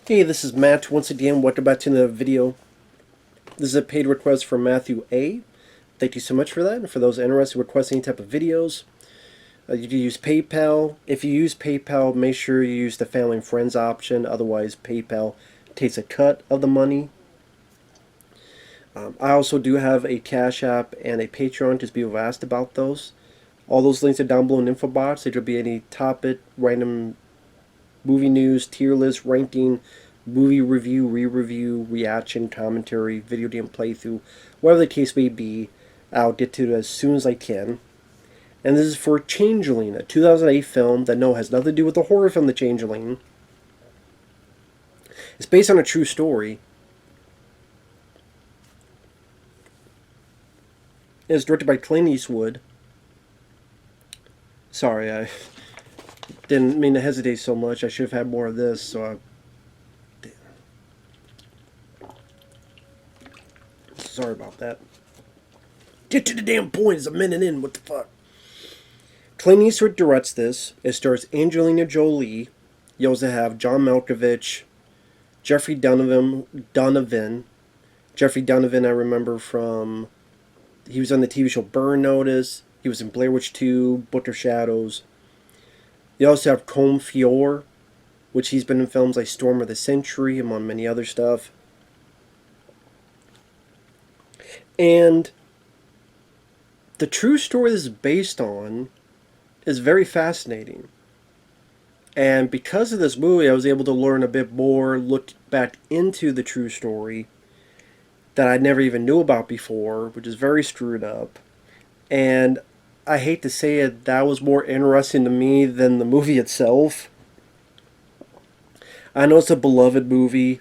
Hey, this is Matt. Once again, welcome back to the video. This is a paid request from Matthew A. Thank you so much for that. And for those interested in requesting any type of videos, you can use PayPal. If you use PayPal, make sure you use the family and friends option. Otherwise, PayPal takes a cut of the money. I also do have a Cash App and a Patreon because people have asked about those. All those links are down below in the info box. There could be any topic, random movie news, tier list, ranking, movie review, re-review, reaction, commentary, video game playthrough, whatever the case may be. I'll get to it as soon as I can. And this is for Changeling, a 2008 film that has nothing to do with the horror film The Changeling. It's based on a true story. It's directed by Clint Eastwood. Sorry, I didn't mean to hesitate so much. I should have had more of this, so sorry about that. Get to the damn point. It's a minute in. What the fuck? Clint Eastwood directs this. It stars Angelina Jolie. You also have John Malkovich, Jeffrey Donovan. Jeffrey Donovan, I remember from... He was on the TV show Burn Notice. He was in Blair Witch 2, Book of Shadows. You also have Combe Fiore, which he's been in films like Storm of the Century, among many other stuff. And the true story this is based on is very fascinating. And because of this movie, I was able to learn a bit more, look back into the true story that I never even knew about before, which is very screwed up. And I hate to say it, that was more interesting to me than the movie itself. I know it's a beloved movie.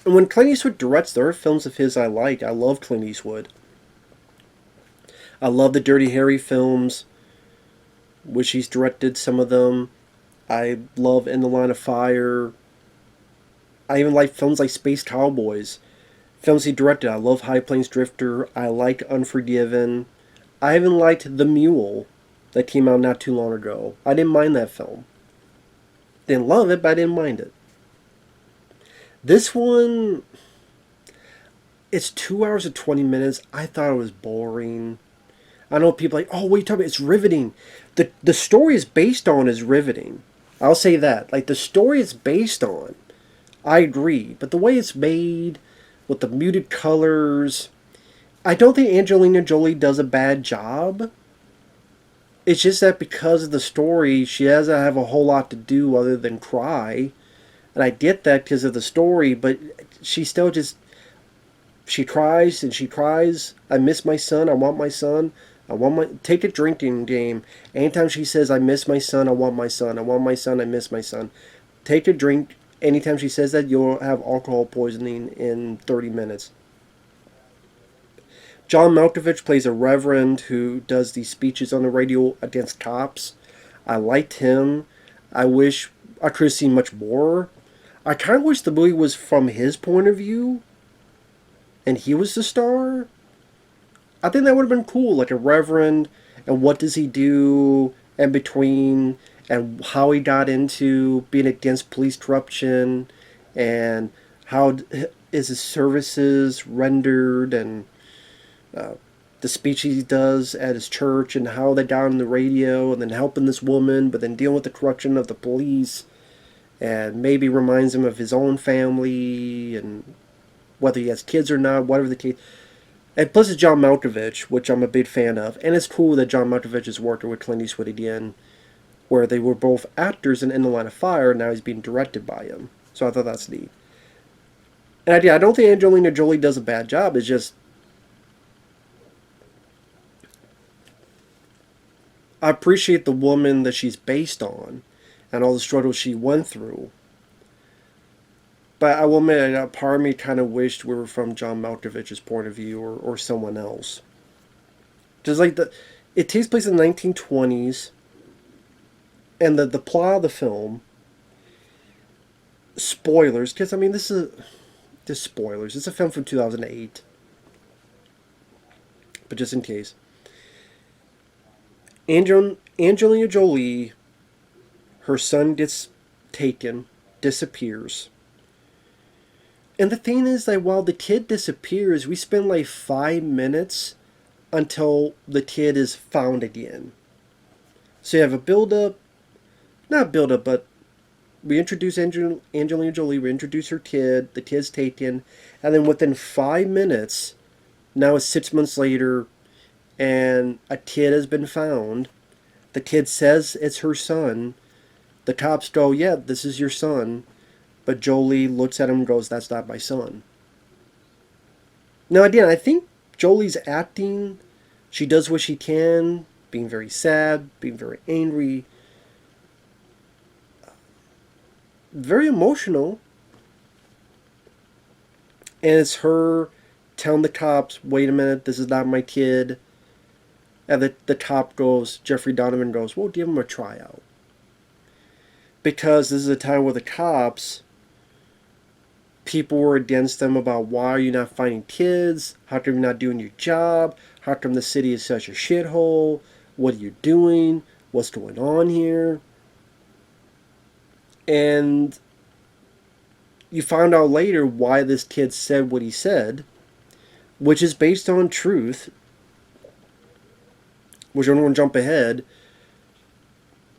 And when Clint Eastwood directs, there are films of his I like. I love Clint Eastwood. I love the Dirty Harry films, which he's directed some of them. I love In the Line of Fire. I even like films like Space Cowboys. Films he directed. I love High Plains Drifter. I like Unforgiven. I even liked The Mule that came out not too long ago. I didn't mind that film. Didn't love it, but I didn't mind it. This one, it's 2 hours and 20 minutes. I thought it was boring. I know people are like, oh, what are you talking about? It's riveting. The story is based on is riveting. I'll say that. Like, the story it's based on, I agree. But the way it's made, with the muted colors, I don't think Angelina Jolie does a bad job. It's just that because of the story, she doesn't have a whole lot to do other than cry. And I get that because of the story, but she still just... She cries and she cries. I miss my son. I want my son. I want my... Take a drinking game. Anytime she says, I miss my son, I want my son. I want my son, I miss my son. Take a drink. Anytime she says that, you'll have alcohol poisoning in 30 minutes. John Malkovich plays a reverend who does these speeches on the radio against cops. I liked him. I wish I could have seen much more. I kind of wish the movie was from his point of view and he was the star. I think that would have been cool, like a reverend, and what does he do in between, and how he got into being against police corruption, and how is his services rendered, and the speech he does at his church, and how they got on the radio, and then helping this woman, but then dealing with the corruption of the police, and maybe reminds him of his own family, and whether he has kids or not, whatever the case. And plus it's John Malkovich, which I'm a big fan of, and it's cool that John Malkovich is working with Clint Eastwood again, where they were both actors in the Line of Fire, and now he's being directed by him. So I thought that's neat. And I don't think Angelina Jolie does a bad job. It's just... I appreciate the woman that she's based on and all the struggles she went through. But I will admit, a part of me kind of wished we were from John Malkovich's point of view, or someone else. Just like it takes place in the 1920s, and the plot of the film, spoilers, because I mean this is spoilers. It's a film from 2008, but just in case, Angelina Jolie, her son gets taken, disappears. And the thing is that while the kid disappears, we spend like 5 minutes until the kid is found again. So you have a build-up, not build-up, but we introduce Angelina Jolie, we introduce her kid, the kid's taken, and then within 5 minutes, now it's 6 months later, and a kid has been found. The kid says it's her son. The cops go, yeah, this is your son. But Jolie looks at him and goes, that's not my son. Now again, I think Jolie's acting, she does what she can, being very sad, being very angry, very emotional. And it's her telling the cops, wait a minute, this is not my kid. And the cop goes, Jeffrey Donovan goes, well, give him a tryout. Because this is a time where the cops, people were against them about why are you not finding kids? How come you're not doing your job? How come the city is such a shithole? What are you doing? What's going on here? And you find out later why this kid said what he said, which is based on truth. Which I don't want to jump ahead.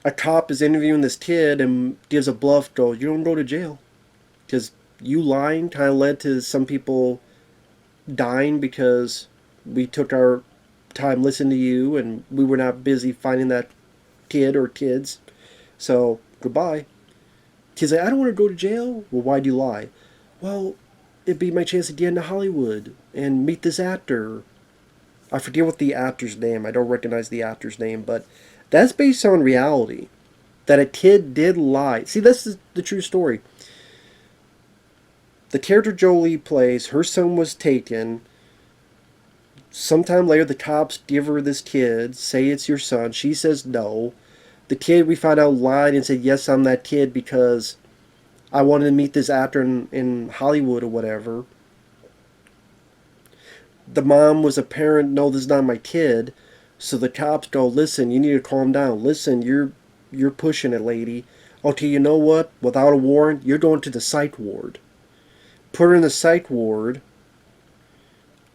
A cop is interviewing this kid and gives a bluff, goes, you don't go to jail. Because you lying kind of led to some people dying because we took our time listening to you and we were not busy finding that kid or kids. So, goodbye. Kid's like, I don't want to go to jail. Well, why'd you lie? Well, it'd be my chance to get into Hollywood and meet this actor. I forget what the actor's name. I don't recognize the actor's name, but that's based on reality. That a kid did lie. See, this is the true story. The character Jolie plays, her son was taken. Sometime later, the cops give her this kid, say it's your son. She says no. The kid, we find out, lied and said, yes, I'm that kid because I wanted to meet this actor in Hollywood or whatever. The mom was a parent, no, this is not my kid. So the cops go, listen, you need to calm down. Listen, you're pushing it, lady. Okay, you know what? Without a warrant, you're going to the psych ward. Put her in the psych ward.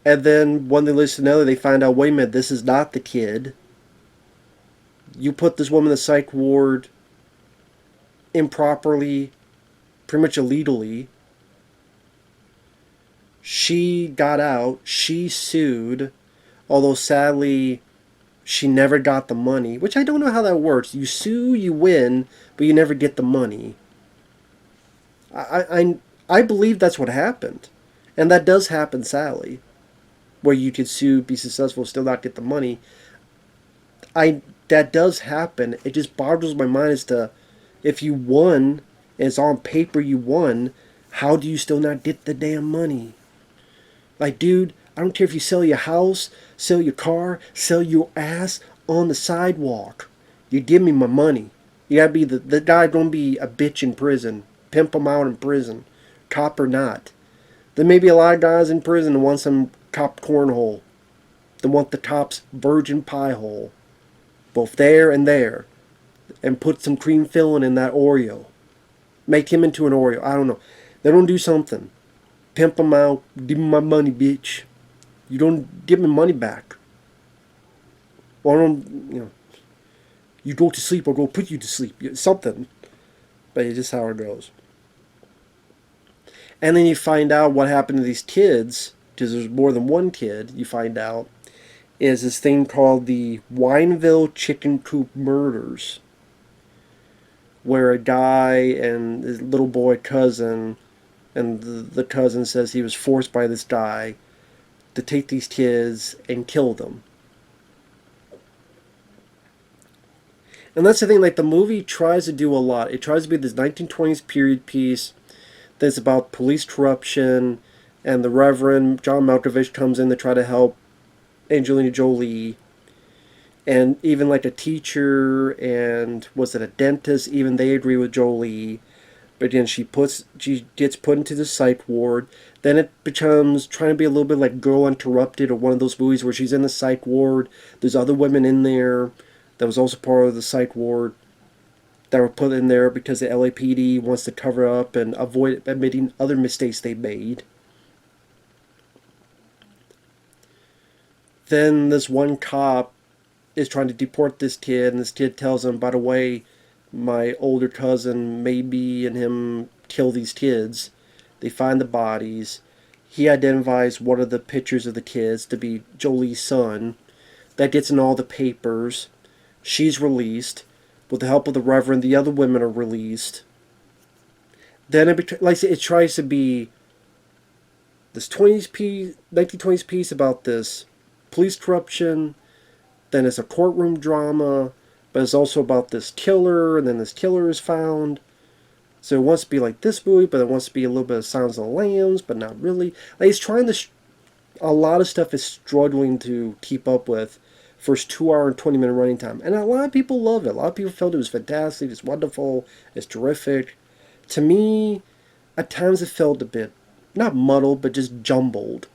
And then when they listen to another, they find out, wait a minute, this is not the kid. You put this woman in the psych ward improperly, pretty much illegally. She got out, she sued, although sadly she never got the money, which I don't know how that works. You sue, you win, but you never get the money. I believe that's what happened. And that does happen, sadly, where you could sue, be successful, still not get the money. That does happen. It just boggles my mind as to if you won, and it's on paper you won, how do you still not get the damn money? Like, dude, I don't care if you sell your house, sell your car, sell your ass on the sidewalk. You give me my money. You gotta be the guy gonna be a bitch in prison. Pimp him out in prison. Cop or not. There may be a lot of guys in prison that want some cop cornhole. That want the cop's virgin pie hole. Both there and there. And put some cream filling in that Oreo. Make him into an Oreo. I don't know. They don't do something. Pimp them out. Give me my money, bitch. You don't give me money back. Or I don't, you go to sleep or go put you to sleep. Something. But it's just how it goes. And then you find out what happened to these kids, because there's more than one kid, you find out, is this thing called the Wineville Chicken Coop murders. Where a guy and his little boy cousin, and the cousin says he was forced by this guy to take these kids and kill them. And that's the thing, like the movie tries to do a lot. It tries to be this 1920s period piece that's about police corruption, and the Reverend John Malkovich comes in to try to help Angelina Jolie, and even like a teacher and was it a dentist, even they agree with Jolie. But then she gets put into the psych ward. Then it becomes trying to be a little bit like Girl Interrupted or one of those movies where she's in the psych ward. There's other women in there that was also part of the psych ward. that were put in there because the LAPD wants to cover up and avoid admitting other mistakes they made. Then this one cop is trying to deport this kid, and this kid tells him, by the way, my older cousin maybe and him kill these kids. They find the bodies. He identifies one of the pictures of the kids to be Jolie's son. That gets in all the papers. She's released. With the help of the Reverend, the other women are released. Then it tries to be this 1920s piece about this police corruption. Then it's a courtroom drama, but it's also about this killer, and then this killer is found. So it wants to be like this movie, but it wants to be a little bit of Silence of the Lambs, but not really. Like, it's trying to... a lot of stuff is struggling to keep up with first 2 hour and 20-minute running time. And a lot of people love it. A lot of people felt it was fantastic, it's wonderful, it's terrific. To me, at times it felt a bit, not muddled, but just jumbled.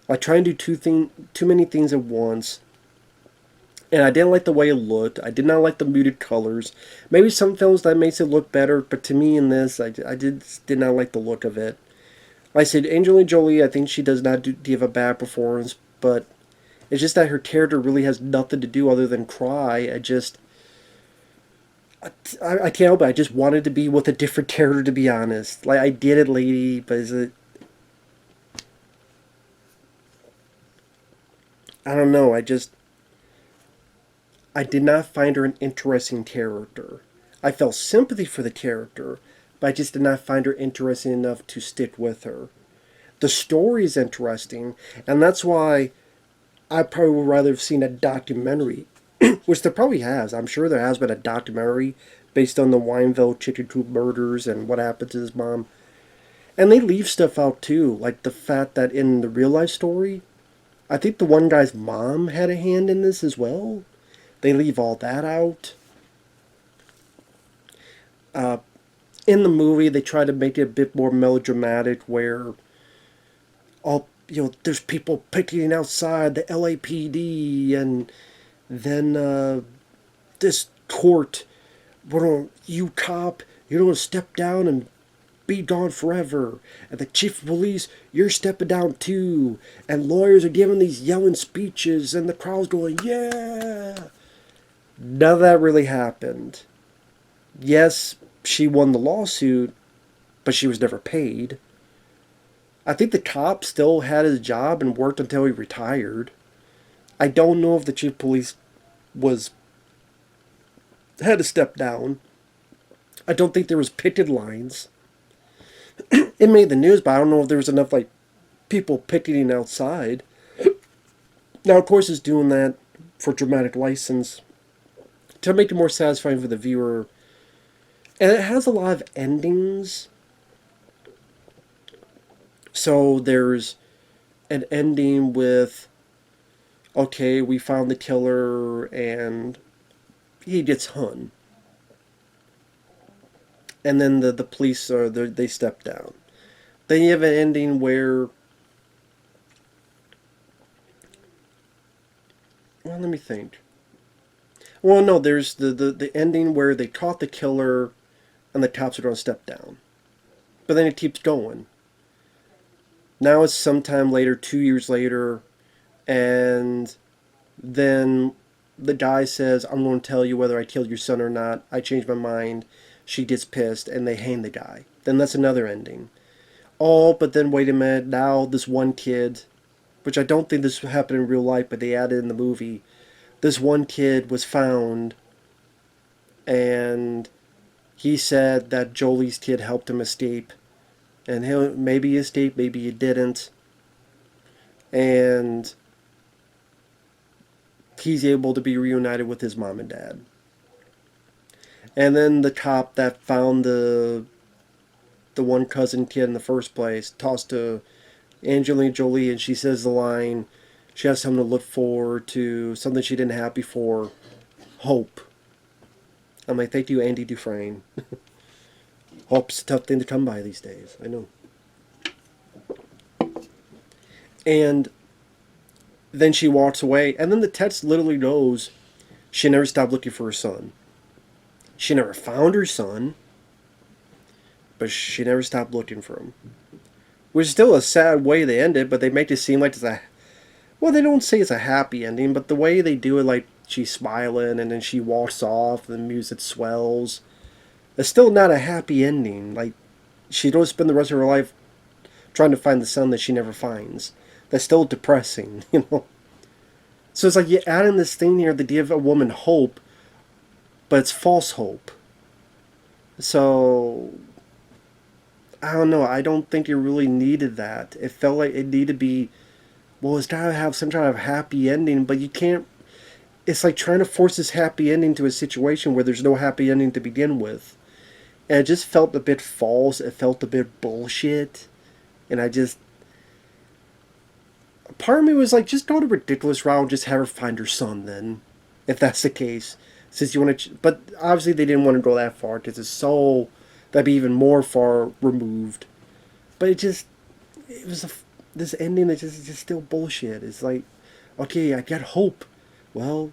Like trying to do too many things at once. And I didn't like the way it looked. I did not like the muted colors. Maybe some films that makes it look better, but to me in this, I did not like the look of it. Like I said, Angelina Jolie, I think she does not give a bad performance, but it's just that her character really has nothing to do other than cry. I can't help it. I just wanted to be with a different character, to be honest. Like, I get it, lady, but is it... I don't know, I did not find her an interesting character. I felt sympathy for the character, but I just did not find her interesting enough to stick with her. The story is interesting, and that's why I probably would rather have seen a documentary, which there probably has. I'm sure there has been a documentary based on the Wineville Chicken Coop murders and what happened to his mom. And they leave stuff out too, like the fact that in the real life story, I think the one guy's mom had a hand in this as well. They leave all that out. In the movie, they try to make it a bit more melodramatic, where there's people picketing outside the LAPD, and then this court, you cop, you're going to step down and be gone forever. And the chief of police, you're stepping down too. And lawyers are giving these yelling speeches, and the crowd's going, yeah. None of that really happened. Yes, she won the lawsuit, but she was never paid. I think the cop still had his job and worked until he retired. I don't know if the chief of police had to step down. I don't think there was picket lines. It made the news, but I don't know if there was enough people picketing outside. Now, of course, it's doing that for dramatic license to make it more satisfying for the viewer. And it has a lot of endings. So there's an ending with, okay, we found the killer and he gets hung. And then the police they step down. Then you have an ending where, well, let me think. Well, no, there's the ending where they caught the killer and the cops are going to step down. But then it keeps going. Now it's sometime later, 2 years later, and then the guy says, I'm going to tell you whether I killed your son or not. I changed my mind. She gets pissed, and they hang the guy. Then that's another ending. Oh, but then wait a minute. Now this one kid, which I don't think this happened in real life, but they added in the movie, this one kid was found, and he said that Jolie's kid helped him escape. And maybe he escaped, maybe he didn't. And he's able to be reunited with his mom and dad. And then the cop that found the one cousin kid in the first place tossed to Angelina Jolie, and she says the line, she has something to look forward to, something she didn't have before, hope. I'm like, thank you, Andy Dufresne. Hope's a tough thing to come by these days, I know. And then she walks away, and then the text literally goes, she never stopped looking for her son. She never found her son, but she never stopped looking for him. Which is still a sad way they end it, but they make it seem like it's a... Well, they don't say it's a happy ending, but the way they do it, like she's smiling and then she walks off and the music swells. It's still not a happy ending. Like, she don't spend the rest of her life trying to find the son that she never finds. That's still depressing, you know? So it's like you add in this thing here that give a woman hope, but it's false hope. So, I don't know. I don't think it really needed that. It felt like it needed to be, well, it's got to have some kind of happy ending, but you can't. It's like trying to force this happy ending to a situation where there's no happy ending to begin with. And it just felt a bit false. It felt a bit bullshit. And I just... Part of me was like, just go the ridiculous route and just have her find her son then. If that's the case. Since you want to... But obviously they didn't want to go that far because it's so... That'd be even more far removed. But it just... It was this ending is just still bullshit. It's like, okay, I got hope. Well,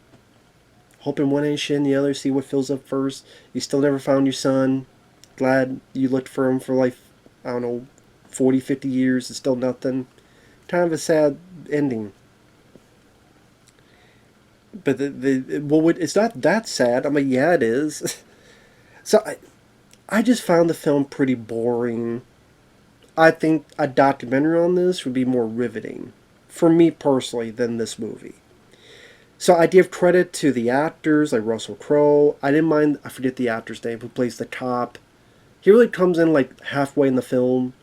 hope in one hand, shit in the other. See what fills up first. You still never found your son. Glad you looked for him for like, I don't know, 40, 50 years. It's still nothing. Kind of a sad ending. But it's not that sad. I mean, yeah, it is. So I just found the film pretty boring. I think a documentary on this would be more riveting, for me personally, than this movie. So I give credit to the actors, like Russell Crowe. I didn't mind, I forget the actor's name, who plays the cop. He really comes in like halfway in the film.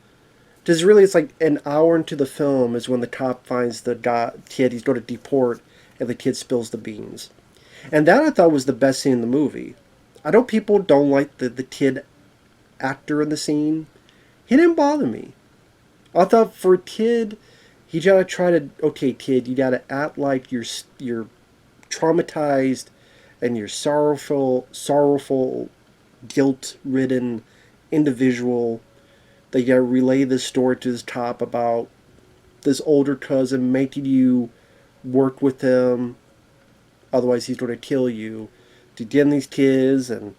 Because really it's like an hour into the film is when the cop finds the kid he's going to deport, and the kid spills the beans. And that I thought was the best scene in the movie. I know people don't like the kid actor in the scene. He didn't bother me. I thought for a kid, he gotta try to, okay kid, you gotta act like you're traumatized and you're sorrowful, guilt-ridden individual, that you gotta relay this story to this cop about this older cousin making you work with him, otherwise he's gonna kill you, to get these kids. And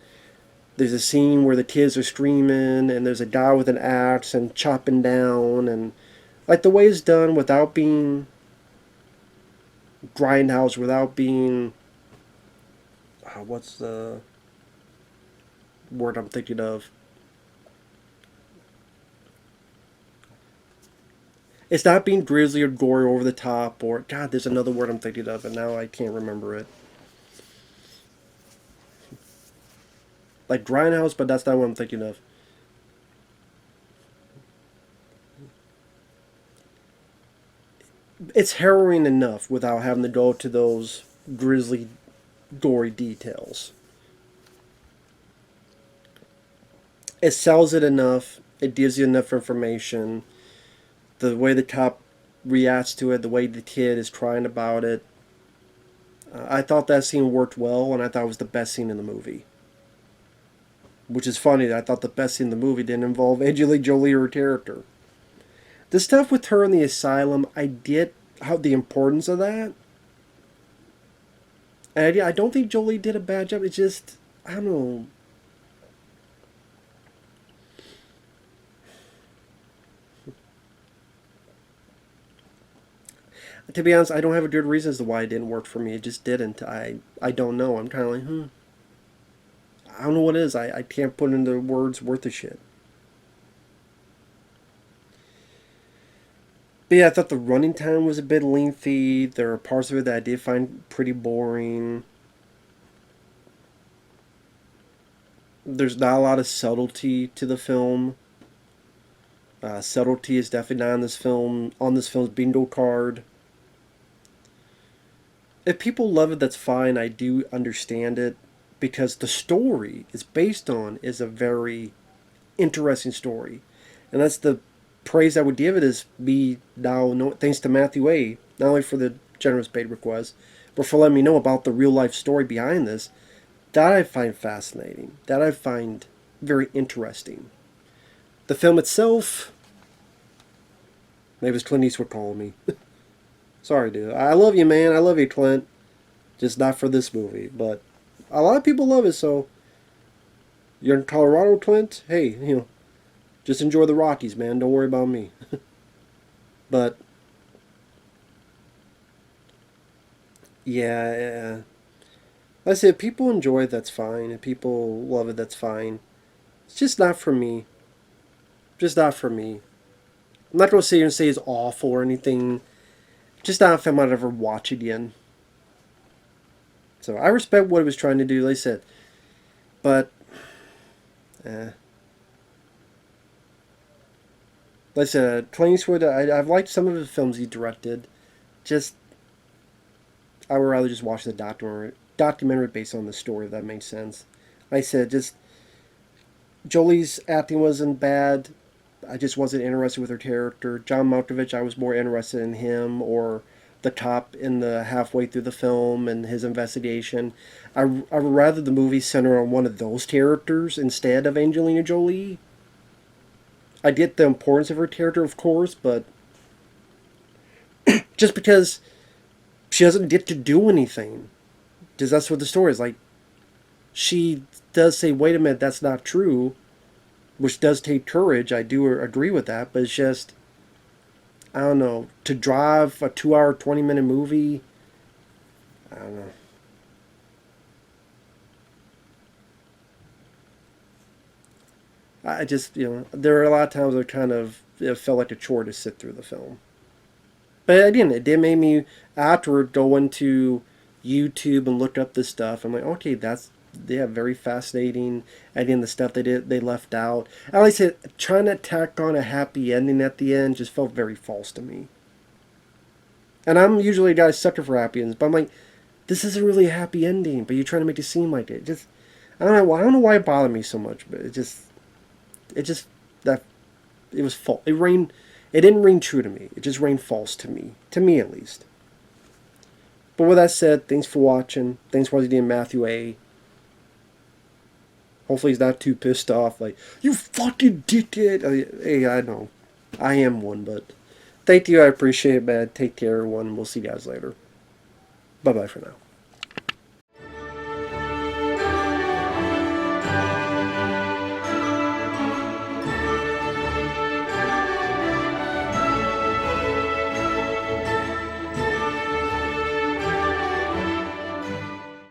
there's a scene where the kids are screaming and there's a guy with an axe and chopping down, and like the way it's done without being grindhouse, without being what's the word I'm thinking of? It's not being grisly or gory over the top, or God, there's another word I'm thinking of and now I can't remember it. Like grindhouse, but that's not what I'm thinking of. It's harrowing enough without having to go to those grisly, gory details. It sells it enough. It gives you enough information. The way the cop reacts to it, the way the kid is crying about it. I thought that scene worked well, and I thought it was the best scene in the movie. Which is funny that I thought the best scene in the movie didn't involve Angelina Jolie or her character. The stuff with her in the asylum, I get how the importance of that. And I don't think Jolie did a bad job. It's just, I don't know. To be honest, I don't have a good reason as to why it didn't work for me. It just didn't. I don't know. I'm kind of like, I don't know what it is. I can't put into words worth of shit. But yeah, I thought the running time was a bit lengthy. There are parts of it that I did find pretty boring. There's not a lot of subtlety to the film. Subtlety is definitely not on this film's bingo card. If people love it, that's fine. I do understand it, because the story is based on is a very interesting story, and that's the praise I would give it. Is me now, thanks to Matthew A, not only for the generous paid request, but for letting me know about the real life story behind this, that I find fascinating, that I find very interesting. The film itself, maybe it's Clint Eastwood calling me. Sorry, dude. I love you, man. I love you, Clint. Just not for this movie. But a lot of people love it, so You're in Colorado, Clint? Hey, just enjoy the Rockies, man. Don't worry about me. But yeah, like I said, if people enjoy it, that's fine. If people love it, that's fine. It's just not for me. Just not for me. I'm not going to sit here and say it's awful or anything. Just not if I might ever watch it again. So I respect what it was trying to do, like I said. But, eh. Like I said, Clint Eastwood, I've liked some of the films he directed. Just, I would rather just watch the documentary based on the story, if that makes sense. Like I said, just, Jolie's acting wasn't bad. I just wasn't interested with her character. John Malkovich, I was more interested in him or the cop in the halfway through the film and his investigation. I would rather the movie center on one of those characters instead of Angelina Jolie. I get the importance of her character, of course, but just because she doesn't get to do anything, because that's what the story is like. She does say, "Wait a minute, that's not true," which does take courage. I do agree with that, but it's just I don't know, to drive a 2 hour, 20-minute movie. I don't know. I just, there are a lot of times I kind of it felt like a chore to sit through the film. But again, it did make me afterward go into YouTube and look up this stuff. I'm like, okay, they have very fascinating. Again, the stuff they left out. And like I said, trying to tack on a happy ending at the end just felt very false to me. And I'm usually a guy sucker for happy endings, but I'm like, this isn't really a happy ending. But you're trying to make it seem like it. Just I don't know. I don't know why it bothered me so much, but it just that it was false. It rained. It didn't ring true to me. It just rained false to me at least. But with that said, thanks for watching. Thanks for watching Matthew A. Hopefully he's not too pissed off. Like, you fucking dickhead. Hey, I know. I am one, but thank you. I appreciate it, man. Take care, everyone. We'll see you guys later. Bye-bye for now.